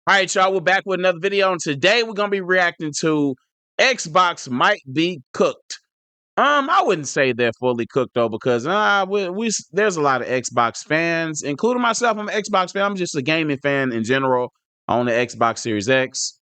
All right, y'all, we're back with another video, and today we're gonna be reacting to Xbox might be cooked. I wouldn't say they're fully cooked though, because there's a lot of Xbox fans, including myself. I'm an Xbox fan. I'm just a gaming fan in general. I own the Xbox Series X,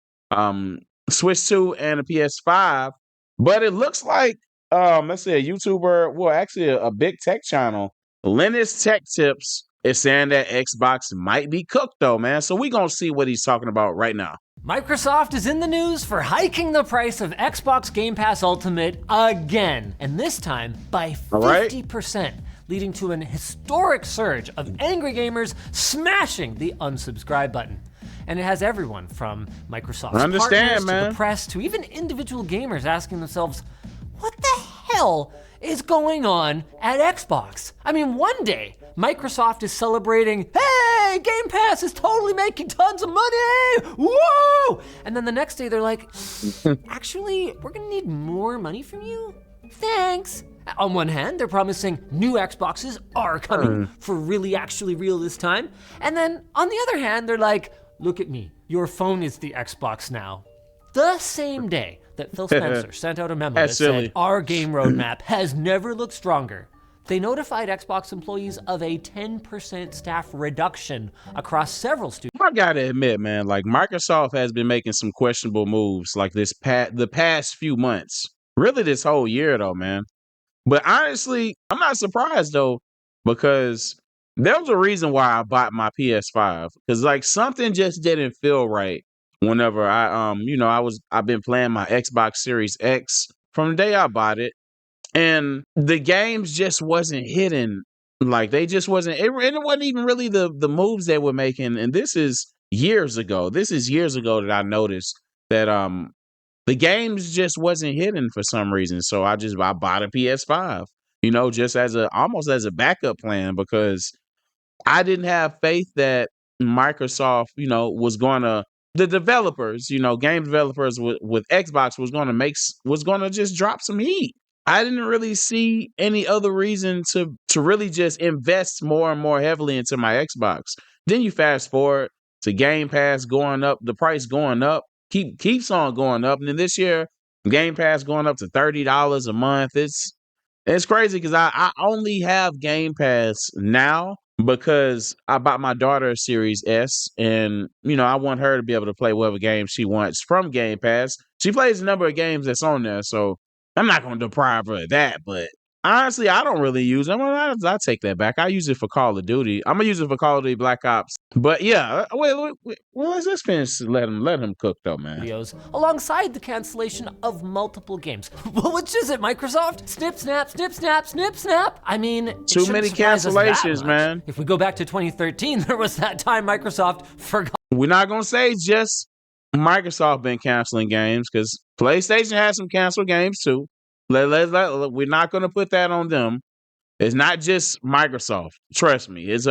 Switch 2, and a PS5. But it looks like let's say a YouTuber, well, actually a big tech channel, Linus Tech Tips, is saying that Xbox might be cooked though, man. So we're gonna see what he's talking about right now. Microsoft is in the news for hiking the price of Xbox Game Pass Ultimate again, and this time by 50%, leading to an historic surge of angry gamers smashing the unsubscribe button. And it has everyone from Microsoft's partners to the press to even individual gamers asking themselves, what the hell is going on at Xbox? I mean, one day, Microsoft is celebrating, hey, Game Pass is totally making tons of money, whoa! And then the next day they're like, actually, we're gonna need more money from you? Thanks. On one hand, they're promising new Xboxes are coming for really actually real this time. And then on the other hand, they're like, look at me, your phone is the Xbox now. The same day that Phil Spencer sent out a memo that said, our game roadmap has never looked stronger, they notified Xbox employees of a 10% staff reduction across several studios. I gotta admit, man, like Microsoft has been making some questionable moves like the past few months. Really this whole year though, man. But honestly, I'm not surprised though, because there was a reason why I bought my PS5. Because like something just didn't feel right whenever I've been playing my Xbox Series X from the day I bought it. And the games just wasn't hitting. Like they just wasn't, and it wasn't even really the moves they were making. And this is years ago. This is years ago that I noticed that the games just wasn't hitting for some reason. So I bought a PS5, just almost as a backup plan, because I didn't have faith that Microsoft, was gonna, the developers, game developers with Xbox was gonna just drop some heat. I didn't really see any other reason to really just invest more and more heavily into my Xbox. Then you fast forward to Game Pass going up, the price going up, keeps on going up, and then this year Game Pass going up to $30 a month. It's crazy because I only have Game Pass now because I bought my daughter a Series S, and I want her to be able to play whatever game she wants from Game Pass. She plays a number of games that's on there, so I'm not going to deprive her of that. But honestly, I don't really use it. I take that back. I use it for Call of Duty. I'm gonna use it for Call of Duty Black Ops. But yeah, wait. Well, let's finish. Let him cook though, man. Videos alongside the cancellation of multiple games. Well, which is it, Microsoft? Snip, snap, snip, snap, snip, snap. I mean, too many cancellations, man. If we go back to 2013, there was that time Microsoft forgot. We're not gonna say just Microsoft been canceling games, because PlayStation has some canceled games too. We're not going to put that on them. It's not just Microsoft. Trust me. It's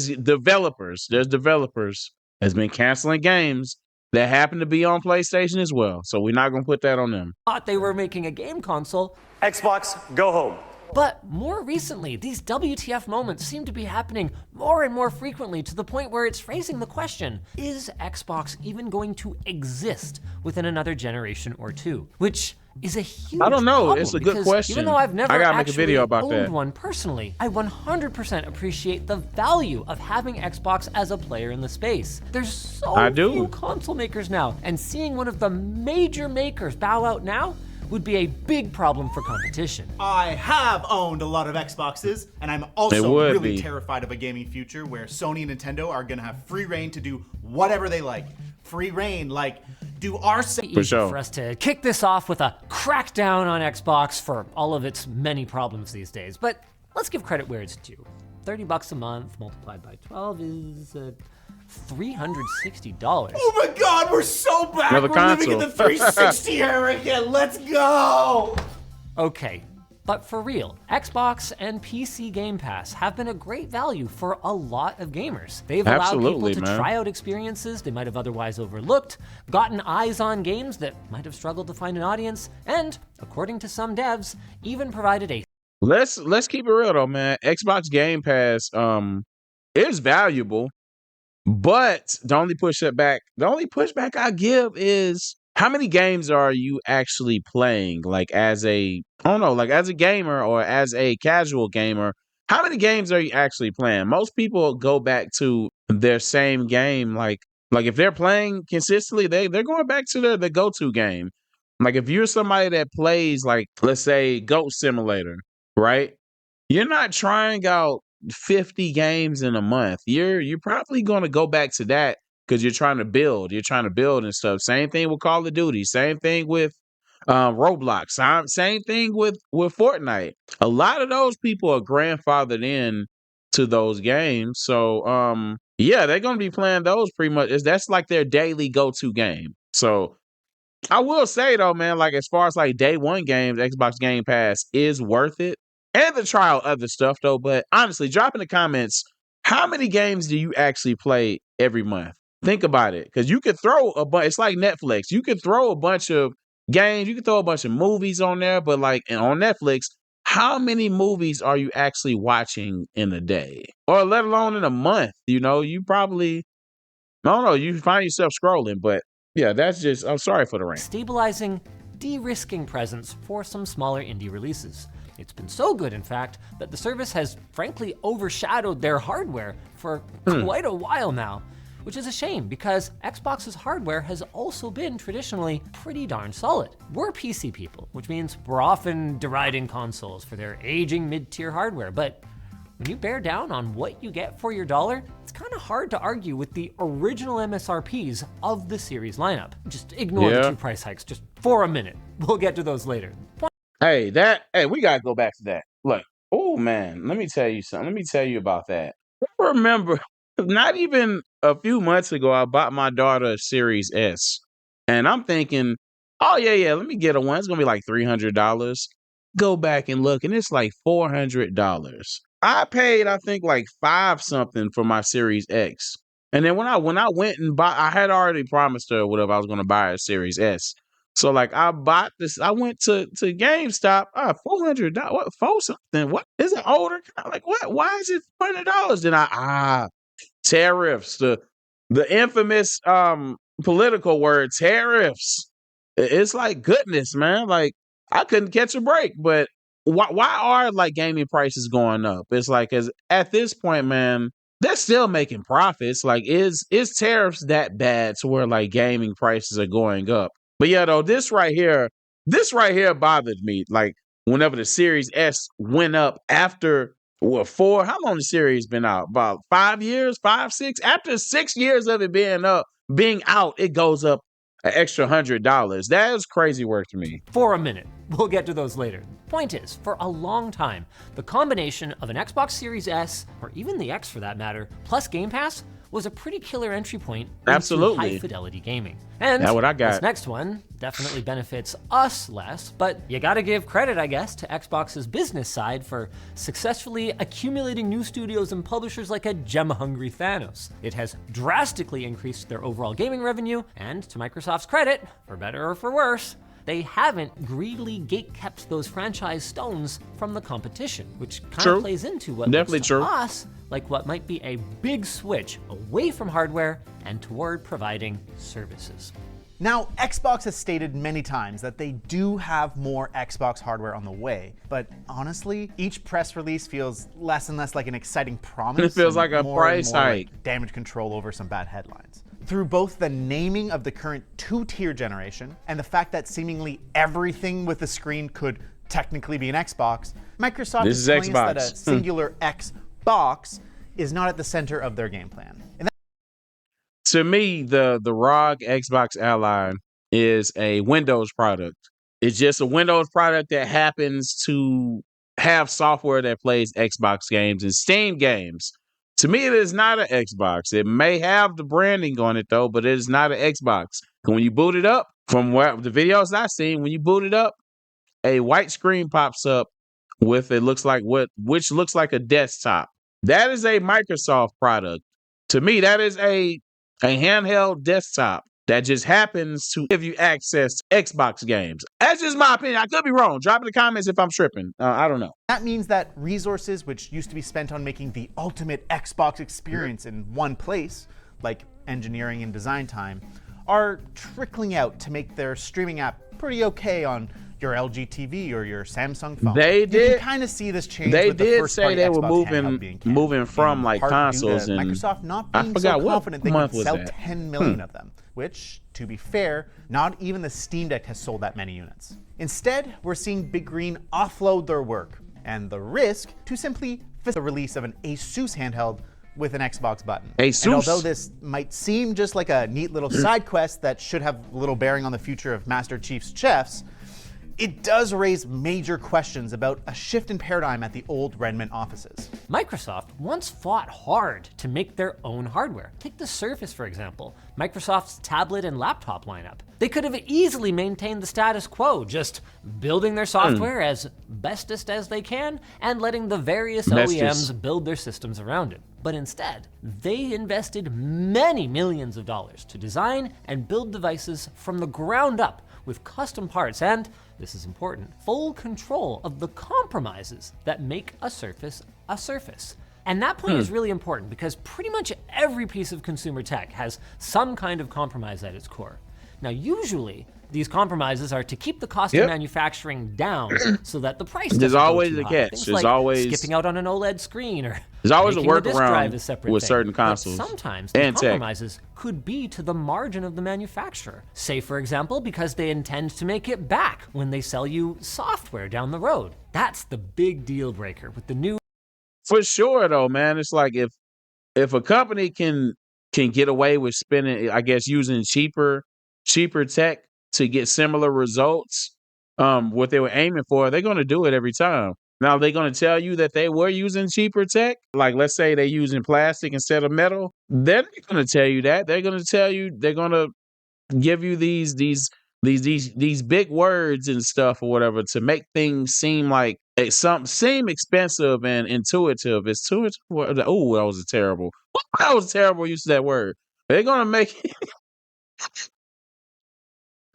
developers. There's developers that's been canceling games that happen to be on PlayStation as well. So we're not going to put that on them. Thought they were making a game console. Xbox, go home. But more recently, these WTF moments seem to be happening more and more frequently, to the point where it's raising the question, is Xbox even going to exist within another generation or two? Which is a huge I don't know. problem, it's a good question. Even though I've never make a video about owned that. one personally, I 100% appreciate the value of having Xbox as a player in the space. There's so few console makers now, and seeing one of the major makers bow out now would be a big problem for competition. I have owned a lot of Xboxes, and I'm also really terrified of a gaming future where Sony and Nintendo are gonna have free reign to do whatever they like. Free reign, like, do our for us to kick this off with a crackdown on Xbox for all of its many problems these days. But let's give credit where it's due. $30 a month multiplied by 12 is $360. Oh my God, we're so back. We're living in the 360 era again. Let's go. Okay, but for real, Xbox and PC Game Pass have been a great value for a lot of gamers. They've allowed people to try out experiences they might have otherwise overlooked, gotten eyes on games that might have struggled to find an audience, and, according to some devs, even provided a... Let's keep it real though, man. Xbox Game Pass is valuable. But the only pushback I give is how many games are you actually playing? Like as a, I don't know, like as a gamer or as a casual gamer, how many games are you actually playing? Most people go back to their same game. Like if they're playing consistently, they're going back to their go-to game. Like if you're somebody that plays like, let's say Goat Simulator, right? You're not trying out 50 games in a month. You're probably going to go back to that because you're trying to build. You're trying to build and stuff. Same thing with Call of Duty. Same thing with Roblox. Same thing with Fortnite. A lot of those people are grandfathered in to those games. So yeah, they're going to be playing those pretty much. That's like their daily go-to game. So I will say though, man, like as far as like day one games, Xbox Game Pass is worth it. And to try out other stuff though. But honestly, drop in the comments, how many games do you actually play every month? Think about it. Because you could throw a bunch, it's like Netflix. You could throw a bunch of games, you could throw a bunch of movies on there, but like and on Netflix, how many movies are you actually watching in a day? Or let alone in a month? You know, you probably I don't know, you find yourself scrolling, but yeah, that's just, I'm sorry for the rant. Stabilizing, de-risking presence for some smaller indie releases. It's been so good, in fact, that the service has frankly overshadowed their hardware for quite a while now, which is a shame because Xbox's hardware has also been traditionally pretty darn solid. We're PC people, which means we're often deriding consoles for their aging mid-tier hardware, but when you bear down on what you get for your dollar, it's kind of hard to argue with the original MSRPs of the series lineup. Just ignore the 2 price hikes just for a minute. We'll get to those later. Hey, we gotta go back to that. Look, oh man, let me tell you something. Let me tell you about that. I remember not even a few months ago, I bought my daughter a Series S. And I'm thinking, oh yeah, let me get a one. It's gonna be like $300. Go back and look, and it's like $400. I paid, I think, like 5 something for my Series X. And then when I went and bought, I had already promised her whatever I was gonna buy a Series S. So like I bought this, I went to GameStop, $400, what, 4 something? What is it older? Like what? Why is it $400? Then tariffs, the infamous political word tariffs. It's like goodness, man. Like I couldn't catch a break, but why are like gaming prices going up? It's like as at this point, man, they're still making profits. Like is tariffs that bad to where like gaming prices are going up? But yeah, though, this right here bothered me. Like whenever the Series S went up after how long the series been out? About 5 years, 5, 6. After 6 years of it being out, it goes up an extra $100. That is crazy work to me. For a minute. We'll get to those later. Point is, for a long time, the combination of an Xbox Series S, or even the X for that matter, plus Game Pass was a pretty killer entry point into high-fidelity gaming. And that's what I got. This next one definitely benefits us less, but you gotta give credit, I guess, to Xbox's business side for successfully accumulating new studios and publishers like a gem-hungry Thanos. It has drastically increased their overall gaming revenue, and to Microsoft's credit, for better or for worse, they haven't greedily gatekept those franchise stones from the competition, which kind of plays into what looks to us like what might be a big switch away from hardware and toward providing services. Now, Xbox has stated many times that they do have more Xbox hardware on the way, but honestly, each press release feels less and less like an exciting promise. It feels like a price hike. Like damage control over some bad headlines. Through both the naming of the current 2-tier generation and the fact that seemingly everything with a screen could technically be an Xbox, Microsoft is telling us that a singular Xbox is not at the center of their game plan. And to me, the ROG Xbox Ally is a Windows product. It's just a Windows product that happens to have software that plays Xbox games and Steam games. To me, it is not an Xbox. It may have the branding on it, though, but it is not an Xbox. When you boot it up, from what the videos I've seen, when you boot it up, a white screen pops up with which looks like a desktop. That is a Microsoft product. To me, that is a handheld desktop that just happens to give you access to Xbox games. That's just my opinion. I could be wrong. Drop in the comments if I'm tripping. I don't know. That means that resources which used to be spent on making the ultimate Xbox experience in one place, like engineering and design time, are trickling out to make their streaming app pretty okay on your LG TV or your Samsung phone. They did. You can kind of see this change They with the did first say party they were Xbox handheld being canned, moving from in like part consoles, due to and Microsoft not I being forgot so what confident they month could was sell that. 10 million of them, which, to be fair, not even the Steam Deck has sold that many units. Instead, we're seeing Big Green offload their work and the risk to simply facilitate the release of an Asus handheld with an Xbox button. Asus. And although this might seem just like a neat little side quest that should have little bearing on the future of Master Chief's chefs, it does raise major questions about a shift in paradigm at the old Redmond offices. Microsoft once fought hard to make their own hardware. Take the Surface, for example, Microsoft's tablet and laptop lineup. They could have easily maintained the status quo, just building their software as bestest as they can and letting the various OEMs build their systems around it. But instead, they invested many millions of dollars to design and build devices from the ground up with custom parts and, this is important, full control of the compromises that make a Surface a Surface. And that point is really important because pretty much every piece of consumer tech has some kind of compromise at its core. Now, usually, these compromises are to keep the cost of manufacturing down so that the price doesn't go too high. Things There's like always skipping out on an OLED screen or there's always a making the disk drive workaround a separate with thing. certain consoles. But sometimes and the tech. compromises could be to the margin of the manufacturer. Say, for example, because they intend to make it back when they sell you software down the road. That's the big deal breaker with the new. For sure, though, man. It's like if a company can get away with spending, I guess, using cheaper tech to get similar results, what they were aiming for, they're going to do it every time. Now, they're going to tell you that they were using cheaper tech. Like, let's say they're using plastic instead of metal. They're not going to tell you that. They're going to tell you, they're going to give you these big words and stuff or whatever to make things seem like seem expensive and intuitive. It's intuitive. Oh, that was a terrible. That was a terrible use of that word. They're going to make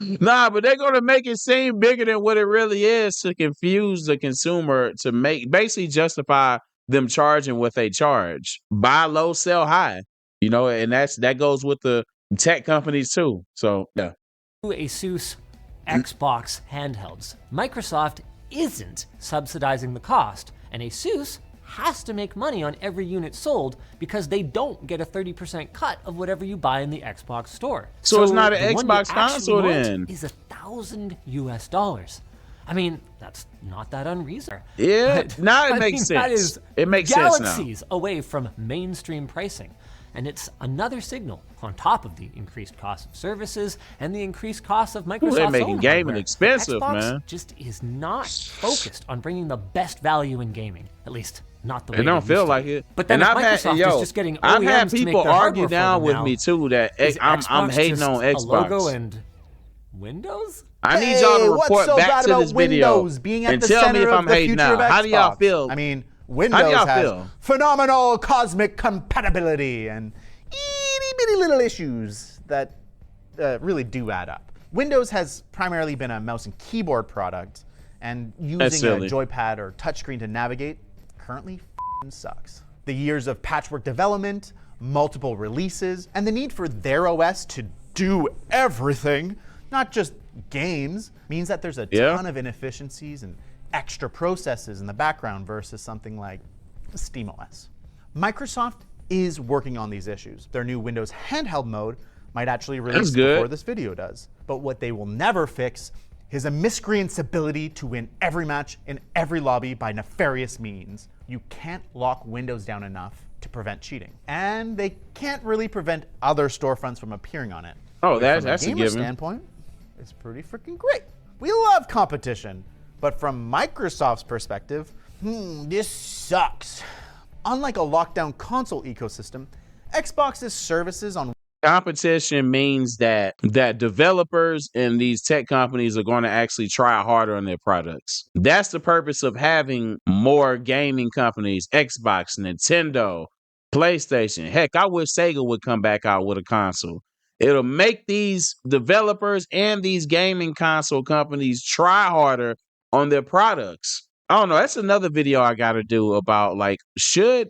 Nah, but they're gonna make it seem bigger than what it really is to confuse the consumer to make basically justify them charging what they charge. Buy low, sell high. You know, and that goes with the tech companies too. So yeah. Asus Xbox handhelds. Microsoft isn't subsidizing the cost, and Asus has to make money on every unit sold because they don't get a 30% cut of whatever you buy in the Xbox store. So it's not an the one Xbox you actually console want then. is $1,000 US. I mean, that's not that unreasonable. Yeah, But, now it I makes mean, sense. That is It makes sense now. galaxies away from mainstream pricing. And it's another signal on top of the increased cost of services and the increased cost of Microsoft's they're making own gaming hardware. expensive, Xbox man. just is not focused on bringing the best value in gaming, at least not the way It don't used feel to. like it. But then and if Microsoft is just getting I've OEMs had to make people their argue hardware for down them with now, me too that is I'm Xbox hating just on a Xbox. logo and Windows? I need y'all to what's report so back bad to about this video Windows being at and the tell me center if of I'm the hating future of now. How do y'all Xbox? feel? I mean, How do Windows y'all has feel? phenomenal cosmic compatibility and itty bitty little issues that really do add up. Windows has primarily been a mouse and keyboard product, and using a silly. joypad or touchscreen to navigate currently sucks. The years of patchwork development, multiple releases, and the need for their OS to do everything, not just games, means that there's a ton of inefficiencies and extra processes in the background versus something like SteamOS. Microsoft is working on these issues. Their new Windows handheld mode might actually release before this video does. But what they will never fix is a miscreant's ability to win every match in every lobby by nefarious means. You can't lock Windows down enough to prevent cheating. And they can't really prevent other storefronts from appearing on it. Oh, Which that's from a a gamer given. standpoint, it's pretty freaking great. We love competition. But from Microsoft's perspective, this sucks. Unlike a lockdown console ecosystem, Xbox's services on Competition means that developers and these tech companies are going to actually try harder on their products. That's the purpose of having more gaming companies, Xbox, Nintendo, PlayStation. Heck, I wish Sega would come back out with a console. It'll make these developers and these gaming console companies try harder on their products. I don't know. That's another video I got to do about should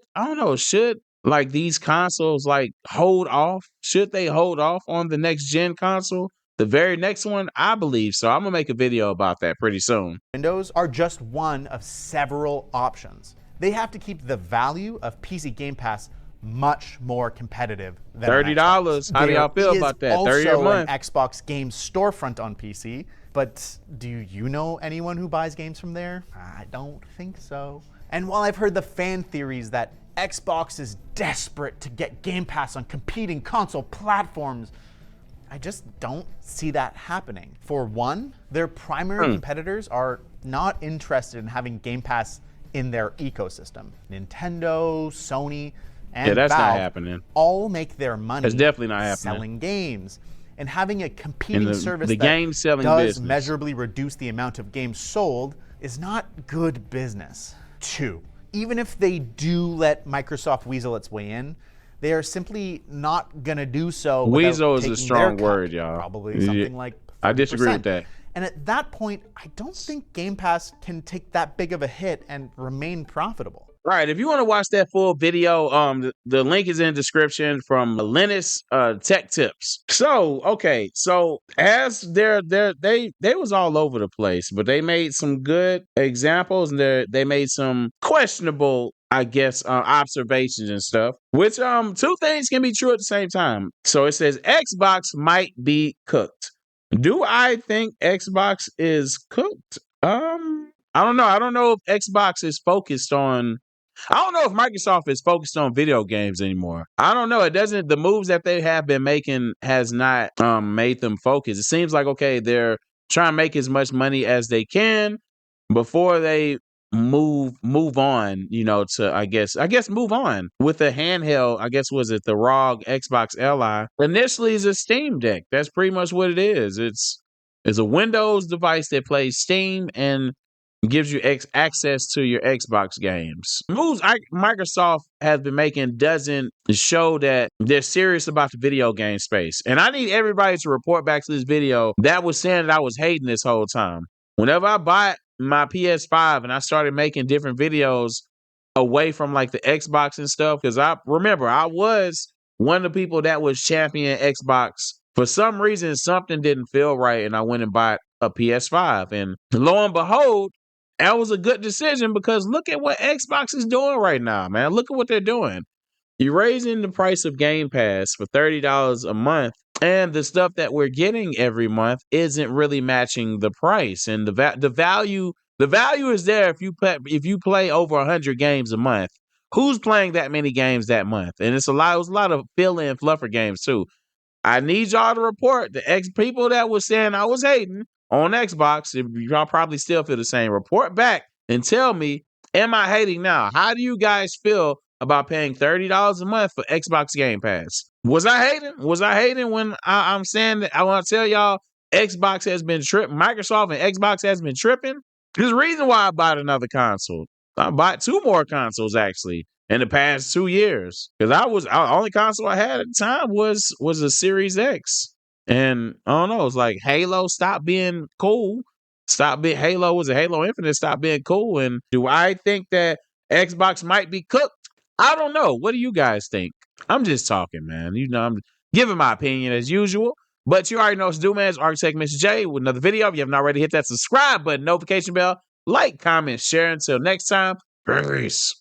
like these consoles like hold off? Should they hold off on the next gen console? The very next one? I believe so. I'm gonna make a video about that pretty soon. Windows are just one of several options. They have to keep the value of PC Game Pass much more competitive than $30. How do y'all feel about that? 30 a month. An Xbox game storefront on PC, but do you know anyone who buys games from there? I don't think so. And while I've heard the fan theories that Xbox is desperate to get Game Pass on competing console platforms, I just don't see that happening. For one, their primary competitors are not interested in having Game Pass in their ecosystem. Nintendo, Sony, and that's Valve not happening. all make their money That's definitely not happening. selling games. And having a competing service the that game selling does business measurably reduce the amount of games sold is not good business. Two, even if they do let Microsoft weasel its way in, they are simply not going to do so. Weasel is a taking strong their word, cut, y'all. Probably something like 30%. I disagree with that. And at that point, I don't think Game Pass can take that big of a hit and remain profitable. All right, if you want to watch that full video, the link is in the description from Linus Tech Tips. So, okay, so as they was all over the place, but they made some good examples and they made some questionable, I guess, observations and stuff. Which two things can be true at the same time. So it says Xbox might be cooked. Do I think Xbox is cooked? I don't know. I don't know if Xbox is focused on. I don't know if Microsoft is focused on video games anymore. I don't know. It doesn't. The moves that they have been making has not made them focus. It seems like okay, they're trying to make as much money as they can before they move on. You know, to I guess move on with the handheld. I guess was it the ROG Xbox Li? Initially, is a Steam Deck. That's pretty much what it is. It's a Windows device that plays Steam and gives you access to your Xbox games. Moves Microsoft has been making doesn't show that they're serious about the video game space. And I need everybody to report back to this video that was saying that I was hating this whole time. Whenever I bought my PS5 and I started making different videos away from like the Xbox and stuff, because I remember I was one of the people that was championing Xbox. For some reason, something didn't feel right, and I went and bought a PS5. And lo and behold, that was a good decision because look at what Xbox is doing right now, man. Look at what they're doing. You're raising the price of Game Pass for $30 a month, and the stuff that we're getting every month isn't really matching the price. And the value is there if you play over 100 games a month. Who's playing that many games that month? And it was a lot of fill-in fluffer games too. I need y'all to report the people that was saying I was hating on Xbox. Y'all probably still feel the same. Report back and tell me, am I hating now? How do you guys feel about paying $30 a month for Xbox Game Pass? Was I hating? Was I hating when I'm saying that I want to tell y'all Xbox has been tripping? Microsoft and Xbox has been tripping? There's a reason why I bought another console. I bought two more consoles actually in the past 2 years, because the only console I had at the time was a Series X, and I don't know. It's like Halo stopped being cool. Halo was a Halo Infinite stopped being cool. And do I think that Xbox might be cooked? I don't know. What do you guys think? I'm just talking, man. You know, I'm giving my opinion as usual. But you already know it's Man's Arkitek Mr. J with another video. If you haven't already, hit that subscribe button, notification bell, like, comment, share. Until next time, peace.